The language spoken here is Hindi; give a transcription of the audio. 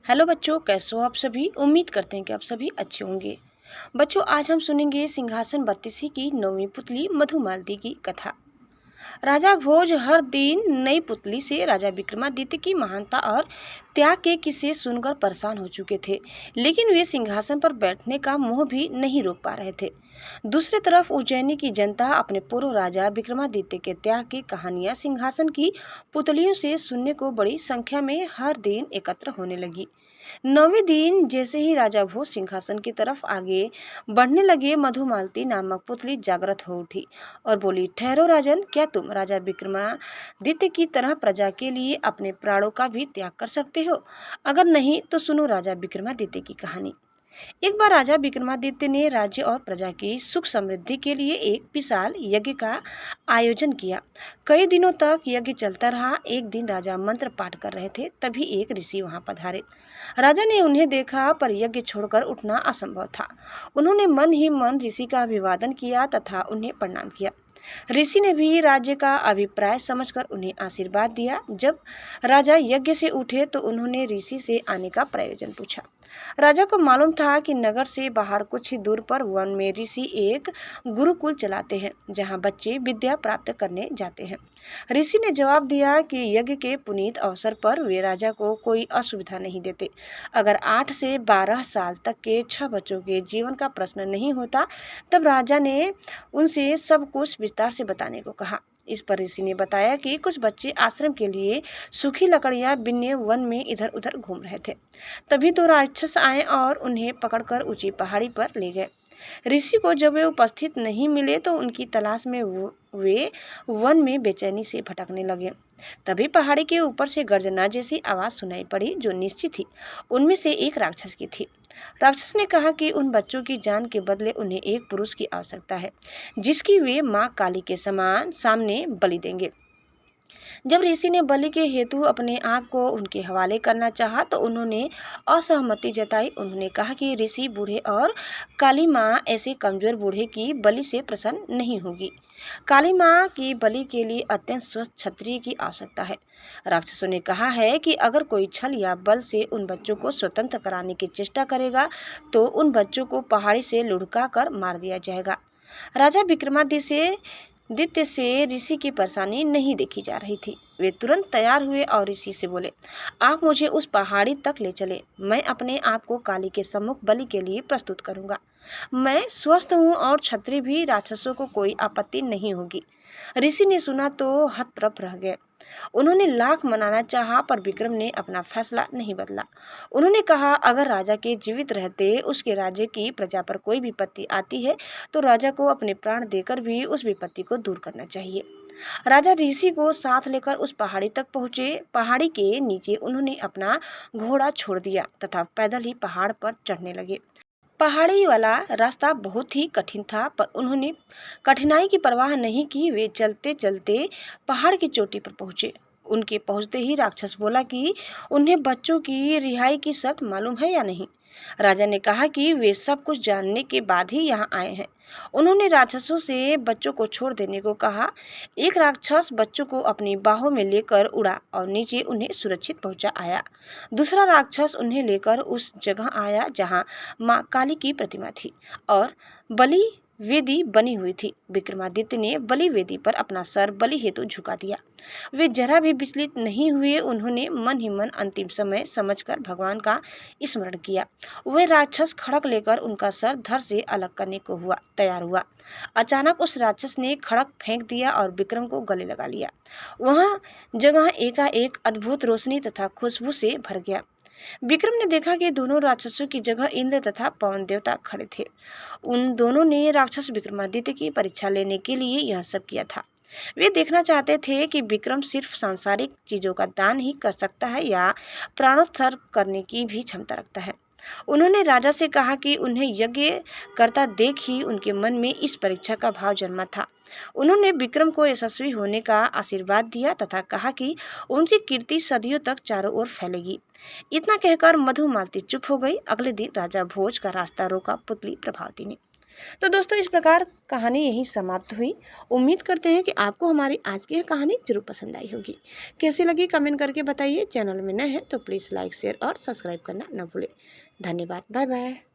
हेलो बच्चों, कैसे हो आप सभी। उम्मीद करते हैं कि आप सभी अच्छे होंगे। बच्चों, आज हम सुनेंगे सिंहासन बत्तीसी की 9वीं पुतली मधुमालती की कथा। राजा भोज हर दिन नई पुतली से राजा विक्रमादित्य की महानता और त्याग के किस्से सुनकर परेशान हो चुके थे, लेकिन वे सिंहासन पर बैठने का मोह भी नहीं रोक पा रहे थे। दूसरी तरफ उज्जैनी की जनता अपने पूर्व राजा विक्रमादित्य के त्याग की कहानियां सिंहासन की पुतलियों से सुनने को बड़ी संख्या में हर दिन एकत्र होने लगी। 9वें दिन जैसे ही राजा भोज सिंहासन की तरफ आगे बढ़ने लगे, मधुमालती नामक पुतली जागृत हो उठी और बोली, ठहरो राजन, क्या तुम राजा विक्रमादित्य की तरह प्रजा के लिए अपने प्राणों का भी त्याग कर सकते हो? अगर नहीं तो सुनो राजा विक्रमादित्य की कहानी। एक बार राजा विक्रमादित्य ने राज्य और प्रजा की सुख समृद्धि के लिए एक विशाल यज्ञ का आयोजन किया। कई दिनों तक यज्ञ चलता रहा। एक दिन राजा मंत्र पाठ कर रहे थे, तभी एक ऋषि वहां पधारे। राजा ने उन्हें देखा, पर यज्ञ छोड़कर उठना असंभव था। उन्होंने मन ही मन ऋषि का अभिवादन किया तथा उन्हें प्रणाम किया। ऋषि ने भी राज्य का अभिप्राय समझकर उन्हें आशीर्वाद दिया। जब राजा यज्ञ से उठे तो उन्होंने ऋषि से आने का प्रयोजन पूछा। राजा को मालूम था कि नगर से बाहर कुछ ही दूर पर वन में ऋषि एक गुरुकुल चलाते हैं, जहां बच्चे विद्या प्राप्त करने जाते हैं। ऋषि ने जवाब दिया कि यज्ञ के पुनीत अवसर पर वे राजा को कोई असुविधा नहीं देते। अगर 8 से 12 साल तक के 6 बच्चों के जीवन का प्रश्न नहीं होता, तब राजा ने उनसे सब कुछ विस्तार से बताने को कहा। इस पर ऋषि ने बताया कि कुछ बच्चे आश्रम के लिए सूखी लकड़ियां बिनने वन में इधर उधर घूम रहे थे। तभी तो राक्षस आए और उन्हें पकड़कर ऊंची पहाड़ी पर ले गए। ऋषि को जब वे उपस्थित नहीं मिले तो उनकी तलाश में वे वन में बेचैनी से भटकने लगे। तभी पहाड़ी के ऊपर से गर्जना जैसी आवाज सुनाई पड़ी, जो निश्चित थी उनमें से एक राक्षस की थी। राक्षस ने कहा कि उन बच्चों की जान के बदले उन्हें एक पुरुष की आवश्यकता है, जिसकी वे मां काली के समान सामने बलि देंगे। जब ऋषि ने बलि के हेतु अपने आप को उनके हवाले करना चाहा तो उन्होंने असहमति जताई। उन्होंने कहा कि ऋषि बूढ़े और काली माँ ऐसे कमजोर बूढ़े की बलि से प्रसन्न नहीं होगी। काली माँ की बलि के लिए अत्यंत स्वस्थ क्षत्रिय की आवश्यकता है। राक्षसों ने कहा है कि अगर कोई छल या बल से उन बच्चों को स्वतंत्र कराने की चेष्टा करेगा तो उन बच्चों को पहाड़ी से लुढ़का कर मार दिया जाएगा। राजा विक्रमादित्य से ऋषि की परेशानी नहीं देखी जा रही थी। वे तुरंत तैयार हुए और ऋषि से बोले, आप मुझे उस पहाड़ी तक ले चले। मैं अपने आप को काली के सम्मुख बलि के लिए प्रस्तुत करूंगा। मैं स्वस्थ हूँ और क्षत्रिय भी, राक्षसों को कोई आपत्ति नहीं होगी। ऋषि ने सुना तो हतप्रभ रह गए। उन्होंने लाख मनाना चाहा, पर विक्रम ने अपना फैसला नहीं बदला। उन्होंने कहा, अगर राजा के जीवित रहते उसके राज्य की प्रजा पर कोई विपत्ति आती है तो राजा को अपने प्राण देकर भी उस विपत्ति को दूर करना चाहिए। राजा ऋषि को साथ लेकर उस पहाड़ी तक पहुंचे। पहाड़ी के नीचे उन्होंने अपना घोड़ा छोड़ दिया तथा पैदल ही पहाड़ पर चढ़ने लगे। पहाड़ी वाला रास्ता बहुत ही कठिन था, पर उन्होंने कठिनाई की परवाह नहीं की। वे चलते चलते पहाड़ की चोटी पर पहुंचे। उनके पहुंचते ही राक्षस बोला कि उन्हें बच्चों की रिहाई की शर्त मालूम है या नहीं। राजा ने कहा कि वे सब कुछ जानने के बाद ही यहाँ आए हैं। उन्होंने राक्षसों से बच्चों को छोड़ देने को कहा। एक राक्षस बच्चों को अपनी बाहों में लेकर उड़ा और नीचे उन्हें सुरक्षित पहुंचा आया। दूसरा राक्षस उन्हें लेकर उस जगह आया जहां मां काली की प्रतिमा थी और बलि वेदी बनी हुई थी। विक्रमादित्य ने बलि वेदी पर अपना सर बलि हेतु झुका दिया। वे जरा भी विचलित नहीं हुए। उन्होंने मन ही मन अंतिम समय समझकर भगवान का स्मरण किया। वह राक्षस खड़क लेकर उनका सर धड़ से अलग करने को तैयार हुआ। अचानक उस राक्षस ने खड़क फेंक दिया और विक्रम को गले लगा लिया। वहां जगह एकाएक अद्भुत रोशनी तथा खुशबू से भर गया। विक्रम ने देखा कि दोनों राक्षसों की जगह इंद्र तथा पवन देवता खड़े थे। उन दोनों ने राक्षस विक्रमादित्य की परीक्षा लेने के लिए यह सब किया था। वे देखना चाहते थे कि विक्रम सिर्फ सांसारिक चीजों का दान ही कर सकता है या प्राणोत्सर्ग करने की भी क्षमता रखता है। उन्होंने राजा से कहा कि उन्हें यज्ञ करता देख ही उनके मन में इस परीक्षा का भाव जन्मा था। उन्होंने विक्रम को यशस्वी होने का आशीर्वाद दिया तथा कहा कि उनकी कीर्ति सदियों तक चारों ओर फैलेगी। इतना कहकर मधुमालती चुप हो गई। अगले दिन राजा भोज का रास्ता रोका पुतली प्रभावती ने। तो दोस्तों इस प्रकार कहानी यहीं समाप्त हुई। उम्मीद करते हैं कि आपको हमारी आज की यह कहानी जरूर पसंद आई होगी। कैसी लगी कमेंट करके बताइए। चैनल में नए हैं तो प्लीज़ लाइक शेयर और सब्सक्राइब करना न भूलें। धन्यवाद। Bye bye.